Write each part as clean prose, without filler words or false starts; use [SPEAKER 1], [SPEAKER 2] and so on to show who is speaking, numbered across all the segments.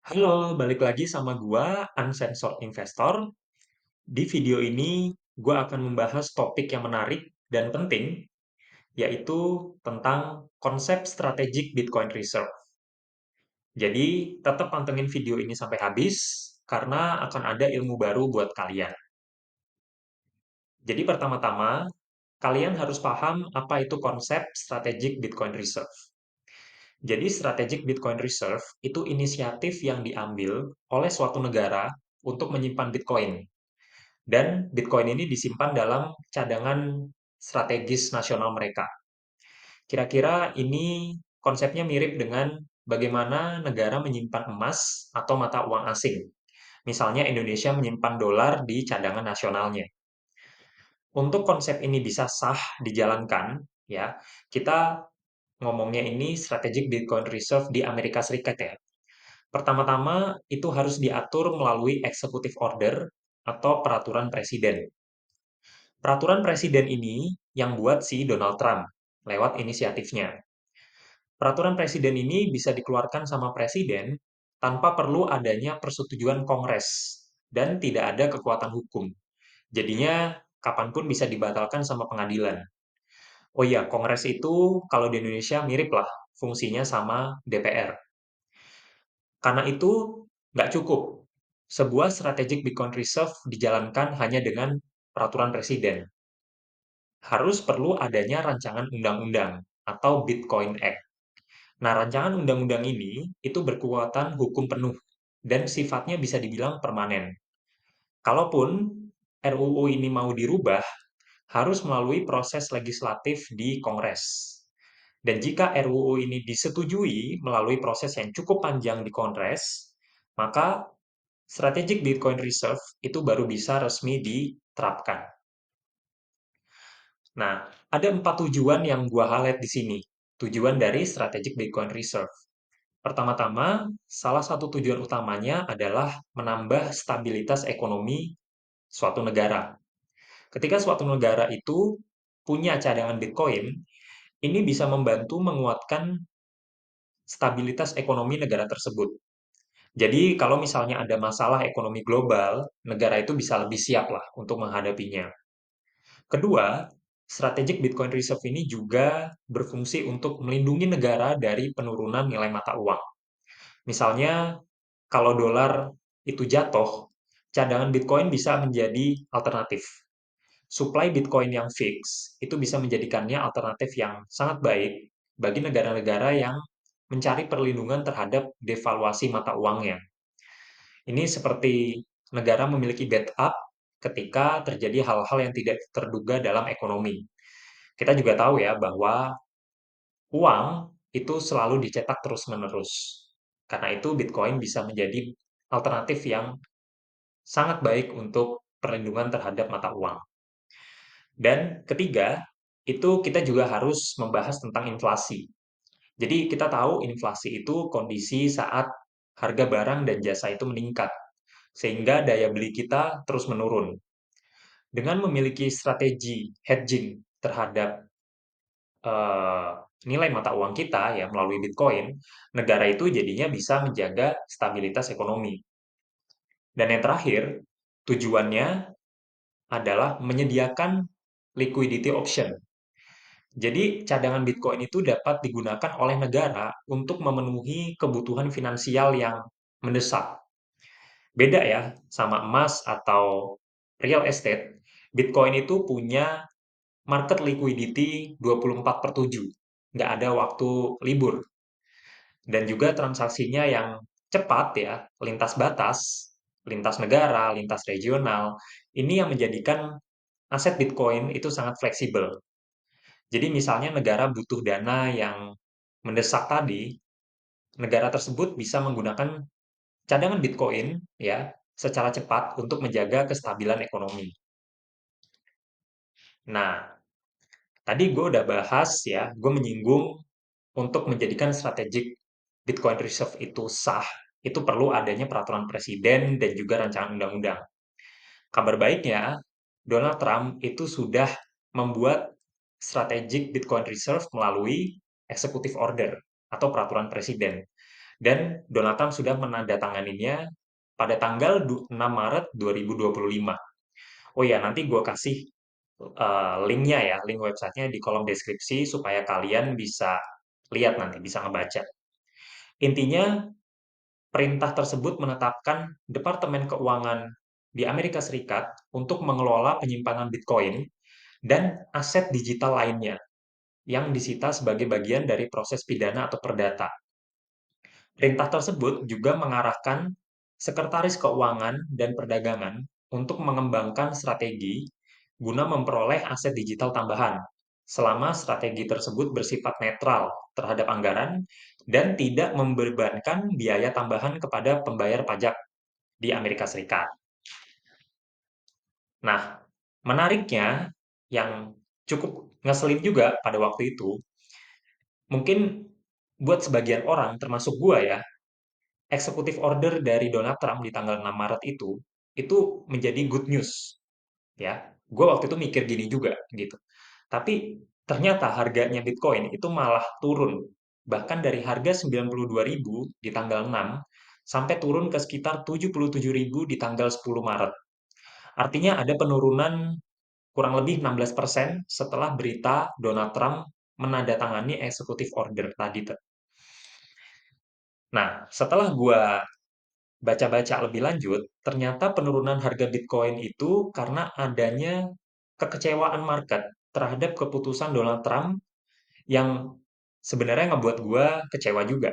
[SPEAKER 1] Halo, balik lagi sama gua, Uncensored Investor. Di video ini, gua akan membahas topik yang menarik dan penting, yaitu tentang konsep strategic Bitcoin Reserve. Jadi, tetap pantengin video ini sampai habis, karena akan ada ilmu baru buat kalian. Jadi, pertama-tama, kalian harus paham apa itu konsep strategic Bitcoin Reserve. Jadi, strategic Bitcoin Reserve itu inisiatif yang diambil oleh suatu negara untuk menyimpan Bitcoin. Dan Bitcoin ini disimpan dalam cadangan strategis nasional mereka. Kira-kira ini konsepnya mirip dengan bagaimana negara menyimpan emas atau mata uang asing. Misalnya Indonesia menyimpan dolar di cadangan nasionalnya. Untuk konsep ini bisa sah dijalankan, ya, kita ngomongnya ini strategic Bitcoin Reserve di Amerika Serikat ya. Pertama-tama itu harus diatur melalui executive order atau peraturan presiden. Peraturan presiden ini yang buat si Donald Trump lewat inisiatifnya. Peraturan presiden ini bisa dikeluarkan sama presiden tanpa perlu adanya persetujuan Kongres dan tidak ada kekuatan hukum. Jadinya kapanpun bisa dibatalkan sama pengadilan. Oh iya, Kongres itu kalau di Indonesia mirip lah fungsinya sama DPR. Karena itu nggak cukup. Sebuah strategic Bitcoin Reserve dijalankan hanya dengan peraturan presiden. Harus perlu adanya rancangan undang-undang atau Bitcoin Act. Nah, rancangan undang-undang ini itu berkekuatan hukum penuh dan sifatnya bisa dibilang permanen. Kalaupun RUU ini mau dirubah, harus melalui proses legislatif di Kongres. Dan jika RUU ini disetujui melalui proses yang cukup panjang di Kongres, maka Strategic Bitcoin Reserve itu baru bisa resmi diterapkan. Nah, ada 4 tujuan yang gua highlight di sini. Tujuan dari Strategic Bitcoin Reserve. Pertama-tama, salah satu tujuan utamanya adalah menambah stabilitas ekonomi suatu negara. Ketika suatu negara itu punya cadangan Bitcoin, ini bisa membantu menguatkan stabilitas ekonomi negara tersebut. Jadi, kalau misalnya ada masalah ekonomi global, negara itu bisa lebih siap lah untuk menghadapinya. Kedua, strategic Bitcoin Reserve ini juga berfungsi untuk melindungi negara dari penurunan nilai mata uang. Misalnya, kalau dolar itu jatuh, cadangan Bitcoin bisa menjadi alternatif. Supply Bitcoin yang fix itu bisa menjadikannya alternatif yang sangat baik bagi negara-negara yang mencari perlindungan terhadap devaluasi mata uangnya. Ini seperti negara memiliki backup ketika terjadi hal-hal yang tidak terduga dalam ekonomi. Kita juga tahu ya bahwa uang itu selalu dicetak terus-menerus. Karena itu Bitcoin bisa menjadi alternatif yang sangat baik untuk perlindungan terhadap mata uang. Dan ketiga, itu kita juga harus membahas tentang inflasi. Jadi kita tahu inflasi itu kondisi saat harga barang dan jasa itu meningkat, sehingga daya beli kita terus menurun. Dengan memiliki strategi hedging terhadap eh, nilai mata uang kita ya melalui Bitcoin, negara itu jadinya bisa menjaga stabilitas ekonomi. Dan yang terakhir, tujuannya adalah menyediakan liquidity option. Jadi cadangan Bitcoin itu dapat digunakan oleh negara untuk memenuhi kebutuhan finansial yang mendesak. Beda ya sama emas atau real estate, Bitcoin itu punya market liquidity 24/7. Nggak ada waktu libur. Dan juga transaksinya yang cepat ya, lintas batas, lintas negara, lintas regional. Ini yang menjadikan aset Bitcoin itu sangat fleksibel. Jadi misalnya negara butuh dana yang mendesak tadi, negara tersebut bisa menggunakan cadangan Bitcoin ya secara cepat untuk menjaga kestabilan ekonomi. Nah, tadi gue udah bahas ya, gue menyinggung untuk menjadikan strategic Bitcoin Reserve itu sah, itu perlu adanya peraturan presiden dan juga rancangan undang-undang. Kabar baiknya, Donald Trump itu sudah membuat strategic Bitcoin Reserve melalui executive order atau peraturan presiden. dan Donald Trump sudah menandatanganinya pada tanggal 6 Maret 2025. Oh ya, nanti gue kasih linknya ya, link websitenya di kolom deskripsi supaya kalian bisa lihat nanti, bisa ngebaca. Intinya, perintah tersebut menetapkan Departemen Keuangan di Amerika Serikat untuk mengelola penyimpanan Bitcoin dan aset digital lainnya yang disita sebagai bagian dari proses pidana atau perdata. Perintah tersebut juga mengarahkan Sekretaris Keuangan dan Perdagangan untuk mengembangkan strategi guna memperoleh aset digital tambahan, selama strategi tersebut bersifat netral terhadap anggaran dan tidak membebankan biaya tambahan kepada pembayar pajak di Amerika Serikat. Nah, menariknya, yang cukup ngeselin juga pada waktu itu, mungkin buat sebagian orang, termasuk gua ya, eksekutif order dari Donald Trump di tanggal 6 Maret itu menjadi good news, ya. Gue waktu itu mikir gini juga, gitu. Tapi ternyata harganya Bitcoin itu malah turun. Bahkan dari harga 92.000 di tanggal 6 sampai turun ke sekitar 77.000 di tanggal 10 Maret. Artinya ada penurunan kurang lebih 16% setelah berita Donald Trump menandatangani eksekutif order tadi. Nah, setelah gue baca-baca lebih lanjut, ternyata penurunan harga Bitcoin itu karena adanya kekecewaan market terhadap keputusan Donald Trump yang sebenarnya ngebuat gue kecewa juga.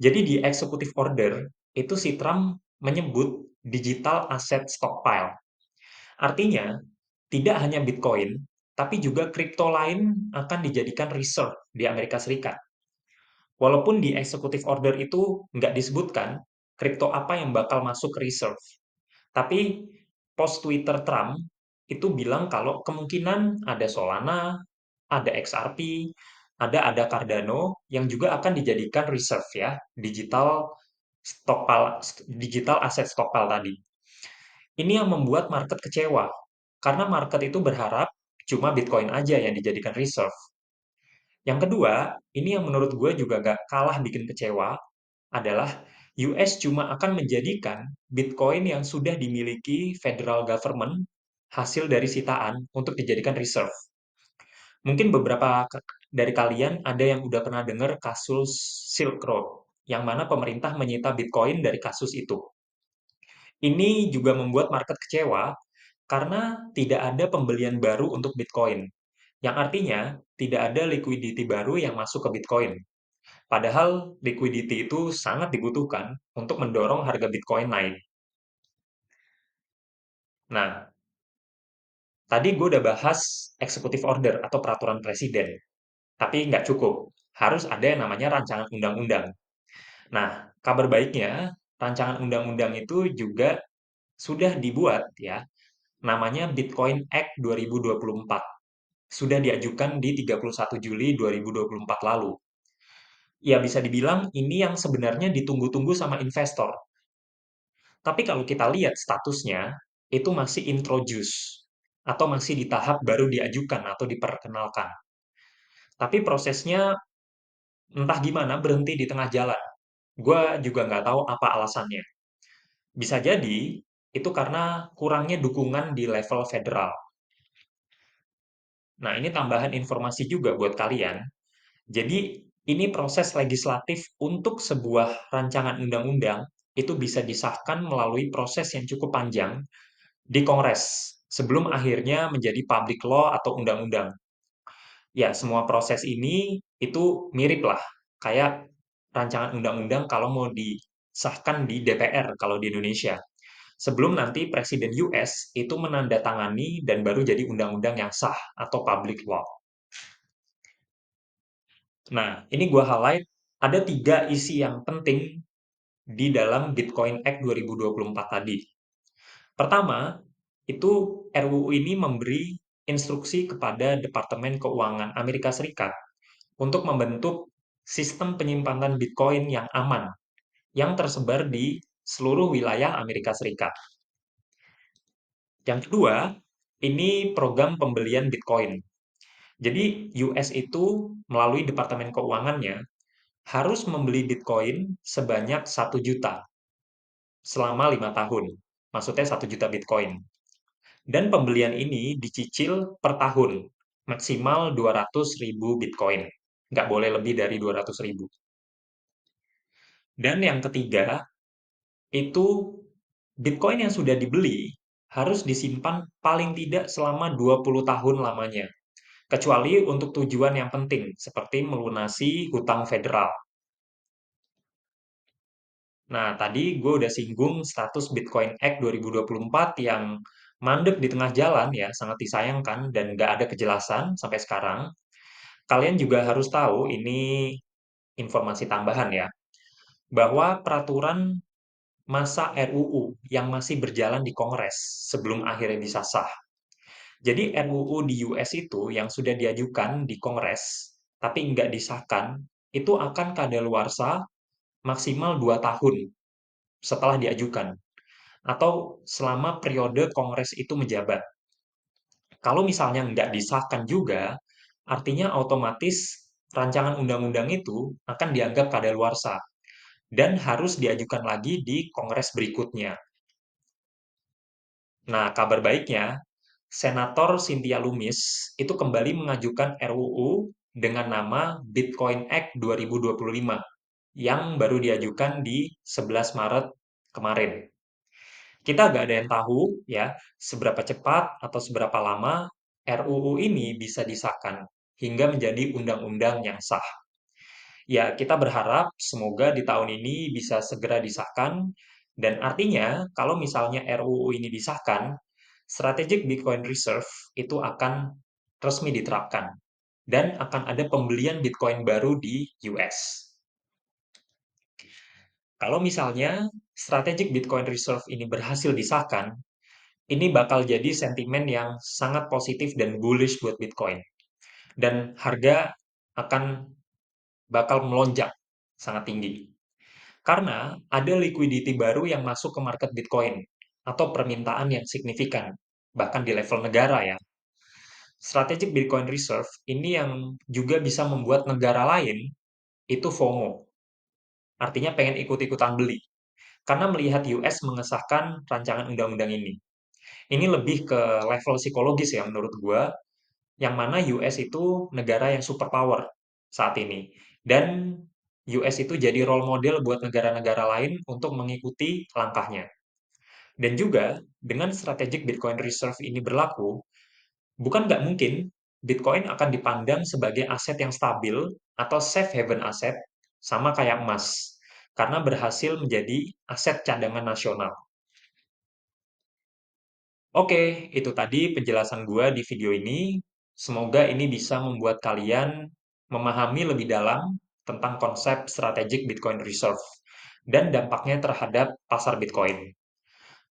[SPEAKER 1] Jadi di executive order, itu si Trump menyebut digital asset stockpile. Artinya, tidak hanya Bitcoin, tapi juga kripto lain akan dijadikan reserve di Amerika Serikat. Walaupun di executive order itu nggak disebutkan kripto apa yang bakal masuk reserve. Tapi post Twitter Trump itu bilang kalau kemungkinan ada Solana, ada XRP, ada Cardano yang juga akan dijadikan reserve ya, digital aset stockpile tadi. Ini yang membuat market kecewa karena market itu berharap cuma Bitcoin aja yang dijadikan reserve. Yang kedua, ini yang menurut gue juga gak kalah bikin kecewa, adalah US cuma akan menjadikan Bitcoin yang sudah dimiliki federal government hasil dari sitaan untuk dijadikan reserve. Mungkin beberapa dari kalian ada yang udah pernah dengar kasus Silk Road, yang mana pemerintah menyita Bitcoin dari kasus itu. Ini juga membuat market kecewa karena tidak ada pembelian baru untuk Bitcoin, yang artinya tidak ada liquidity baru yang masuk ke Bitcoin. Padahal liquidity itu sangat dibutuhkan untuk mendorong harga Bitcoin naik. Nah, tadi gue udah bahas executive order atau peraturan presiden, tapi nggak cukup. Harus ada yang namanya rancangan undang-undang. Nah, kabar baiknya, rancangan undang-undang itu juga sudah dibuat ya, namanya Bitcoin Act 2024. Sudah diajukan di 31 Juli 2024 lalu. Ya bisa dibilang ini yang sebenarnya ditunggu-tunggu sama investor. Tapi kalau kita lihat statusnya, itu masih introduce atau masih di tahap baru diajukan atau diperkenalkan. Tapi prosesnya entah gimana berhenti di tengah jalan. Gue juga nggak tahu apa alasannya. Bisa jadi itu karena kurangnya dukungan di level federal. Nah, ini tambahan informasi juga buat kalian. Jadi, ini proses legislatif untuk sebuah rancangan undang-undang itu bisa disahkan melalui proses yang cukup panjang di Kongres sebelum akhirnya menjadi public law atau undang-undang. Ya, semua proses ini itu mirip lah kayak rancangan undang-undang kalau mau disahkan di DPR kalau di Indonesia. Sebelum nanti Presiden US itu menandatangani dan baru jadi undang-undang yang sah atau public law. Nah, ini gua highlight ada 3 isi yang penting di dalam Bitcoin Act 2024 tadi. Pertama, itu RUU ini memberi instruksi kepada Departemen Keuangan Amerika Serikat untuk membentuk sistem penyimpanan Bitcoin yang aman, yang tersebar di seluruh wilayah Amerika Serikat. Yang kedua, ini program pembelian Bitcoin. Jadi US itu melalui Departemen Keuangannya harus membeli Bitcoin sebanyak 1 juta selama 5 tahun. Maksudnya 1 juta Bitcoin. Dan pembelian ini dicicil per tahun, maksimal 200.000 Bitcoin. Nggak boleh lebih dari 200.000. Dan yang ketiga, itu Bitcoin yang sudah dibeli harus disimpan paling tidak selama 20 tahun lamanya. Kecuali untuk tujuan yang penting, seperti melunasi hutang federal. Nah, tadi gue udah singgung status Bitcoin Act 2024 yang mandek di tengah jalan ya, sangat disayangkan dan nggak ada kejelasan sampai sekarang. Kalian juga harus tahu, ini informasi tambahan ya, bahwa peraturan masa RUU yang masih berjalan di Kongres sebelum akhirnya bisa sah. Jadi RUU di US itu yang sudah diajukan di Kongres, tapi nggak disahkan, itu akan kadaluarsa maksimal 2 tahun setelah diajukan, atau selama periode Kongres itu menjabat. Kalau misalnya nggak disahkan juga, artinya otomatis rancangan undang-undang itu akan dianggap kadaluarsa dan harus diajukan lagi di Kongres berikutnya. Nah, kabar baiknya, Senator Cynthia Lummis itu kembali mengajukan RUU dengan nama Bitcoin Act 2025 yang baru diajukan di 11 Maret kemarin. Kita nggak ada yang tahu ya seberapa cepat atau seberapa lama RUU ini bisa disahkan hingga menjadi undang-undang yang sah. Ya, kita berharap semoga di tahun ini bisa segera disahkan dan artinya kalau misalnya RUU ini disahkan, Strategic Bitcoin Reserve itu akan resmi diterapkan dan akan ada pembelian Bitcoin baru di US. Kalau misalnya Strategic Bitcoin Reserve ini berhasil disahkan, ini bakal jadi sentimen yang sangat positif dan bullish buat Bitcoin. Dan harga akan bakal melonjak sangat tinggi. Karena ada liquidity baru yang masuk ke market Bitcoin atau permintaan yang signifikan, bahkan di level negara ya. Strategic Bitcoin Reserve ini yang juga bisa membuat negara lain itu FOMO, artinya pengen ikut-ikutan beli. Karena melihat US mengesahkan rancangan undang-undang ini. Ini lebih ke level psikologis ya menurut gua, yang mana US itu negara yang superpower saat ini. Dan US itu jadi role model buat negara-negara lain untuk mengikuti langkahnya. Dan juga dengan strategic Bitcoin Reserve ini berlaku, bukan nggak mungkin Bitcoin akan dipandang sebagai aset yang stabil atau safe haven aset sama kayak emas karena berhasil menjadi aset cadangan nasional. Oke, itu tadi penjelasan gua di video ini. Semoga ini bisa membuat kalian memahami lebih dalam tentang konsep strategic Bitcoin Reserve dan dampaknya terhadap pasar Bitcoin.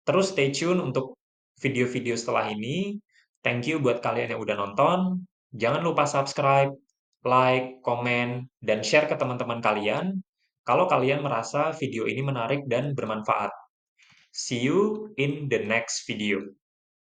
[SPEAKER 1] Terus stay tune untuk video-video setelah ini. Thank you buat kalian yang udah nonton. Jangan lupa subscribe, like, komen, dan share ke teman-teman kalian kalau kalian merasa video ini menarik dan bermanfaat. See you in the next video.